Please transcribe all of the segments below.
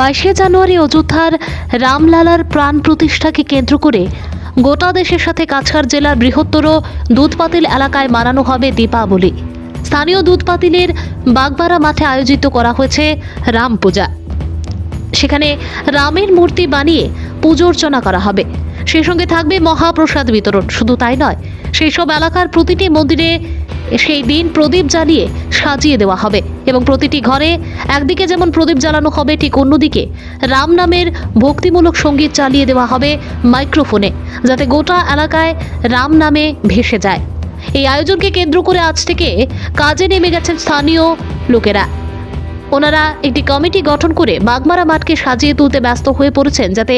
22শে জানুয়ারি অযোধ্যার রামলালার প্রাণ প্রতিষ্ঠাকে কেন্দ্র করে গোটা দেশের সাথে কাছাড় জেলার বৃহত্তর দুধপাতিল এলাকায় মানানো হবে দীপাবলি। স্থানীয় দুধপাতিলের বাগবাড়া মাঠে আয়োজিত করা হয়েছে রাম পূজা। সেখানে রামের মূর্তি বানিয়ে পুজো অর্চনা করা হবে। সেই সঙ্গে থাকবে মহাপ্রসাদ বিতরণ। শুধু তাই নয়, সেই সব এলাকার প্রতিটি মন্দিরে সেই দিন প্রদীপ জ্বালিয়ে সাজিয়ে দেওয়া হবে এবং প্রতিটি ঘরে একদিকে যেমন প্রদীপ জ্বালানো হবে, ঠিক অন্যদিকে রাম নামের ভক্তিমূলক সঙ্গীত চালিয়ে দেওয়া হবে মাইক্রোফোনে, যাতে গোটা এলাকায় রাম নামে ভেসে যায়। এই আয়োজনকে কেন্দ্র করে আজ থেকে কাজে নেমে গেছেন স্থানীয় লোকেরা। ওনারা একটি কমিটি গঠন করে বাগমারা মাঠকে সাজিয়ে তুলতে ব্যস্ত হয়ে পড়েছেন, যাতে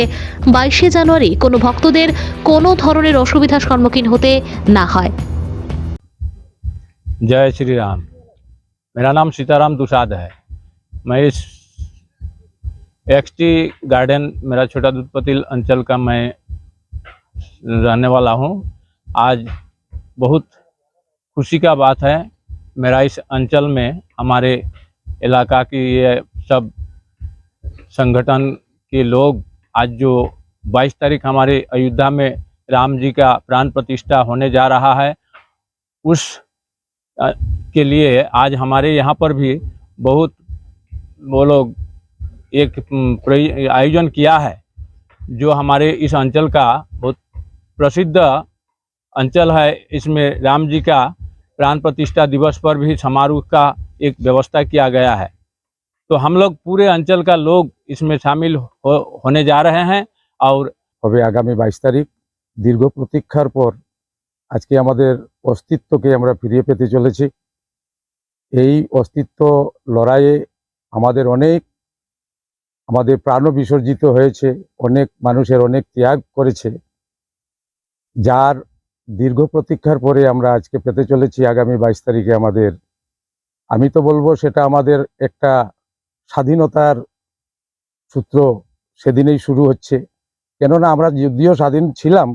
22শে জানুয়ারি কোনো ভক্তদের কোনো ধরনের অসুবিধার সম্মুখীন হতে না হয়। जय श्री राम। मेरा नाम सीताराम दुसाद है। मैं इस एक्सटी गार्डन, मेरा छोटा दुधपतिल अंचल का मैं रहने वाला हूँ। आज बहुत खुशी का बात है, मेरा इस अंचल में हमारे इलाका की ये सब संगठन के लोग आज जो 22 तारीख हमारे अयोध्या में राम जी का प्राण प्रतिष्ठा होने जा रहा है, उस के लिए आज हमारे यहाँ पर भी बहुत वो लोग एक आयोजन किया है, जो हमारे इस अंचल का बहुत प्रसिद्ध अंचल है। इसमें राम जी का प्राण प्रतिष्ठा दिवस पर भी समारोह का एक व्यवस्था किया गया है। तो हम लोग पूरे अंचल का लोग इसमें शामिल होने जा रहे हैं। और হবে আগামী 22 তারিখ। দীর্ঘ প্রতীক্ষার পর আজকে আমাদের অস্তিত্বকে আমরা ফিরিয়ে পেতে চলেছি। এই অস্তিত্ব লড়াইয়ে আমাদের প্রাণও বিসর্জিত হয়েছে, অনেক মানুষের অনেক ত্যাগ করেছে, যার দীর্ঘ প্রতীক্ষার পরে আমরা আজকে পেতে চলেছি আগামী 22 তারিখে আমি তো বলবো সেটা আমাদের একটা স্বাধীনতার সূত্র সেদিনেই শুরু হচ্ছে। কেননা আমরা যদিও স্বাধীন ছিলাম,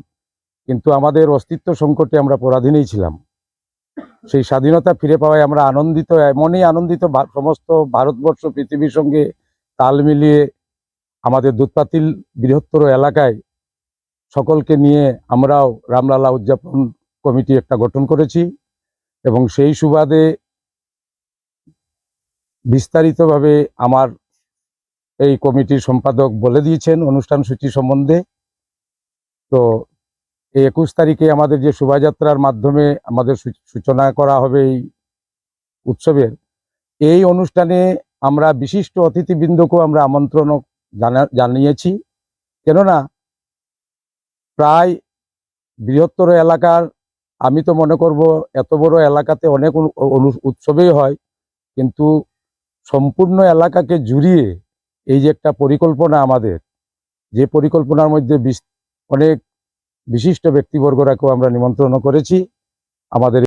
কিন্তু আমাদের অস্তিত্ব সংকটে আমরা পরাধীনই ছিলাম। সেই স্বাধীনতা ফিরে পাওয়ায় আমরা আনন্দিত, এমনই আনন্দিত সমস্ত ভারতবর্ষ পৃথিবীর সঙ্গে তাল মিলিয়ে আমাদের দুধপাতিল বৃহত্তর এলাকায় সকলকে নিয়ে আমরাও রামলালা উদযাপন কমিটি একটা গঠন করেছি এবং সেই সুবাদে বিস্তারিতভাবে আমার এই কমিটির সম্পাদক বলে দিয়েছেন অনুষ্ঠান সূচি সম্বন্ধে। তো এই 21 তারিখে আমাদের যে শোভাযাত্রার মাধ্যমে আমাদের সূচনা করা হবে এই উৎসবের, এই অনুষ্ঠানে আমরা বিশিষ্ট অতিথিবৃন্দকেও আমরা আমন্ত্রণ জানিয়েছি। কেননা প্রায় বৃহত্তর এলাকার, আমি তো মনে করব এত বড় এলাকাতে অনেক উৎসবই হয়, কিন্তু সম্পূর্ণ এলাকাকে জুড়িয়ে এই যে একটা পরিকল্পনা, আমাদের যে পরিকল্পনার মধ্যে অনেক বিশিষ্ট ব্যক্তিবর্গরাকেও আমরা নিমন্ত্রণ করেছি। আমাদের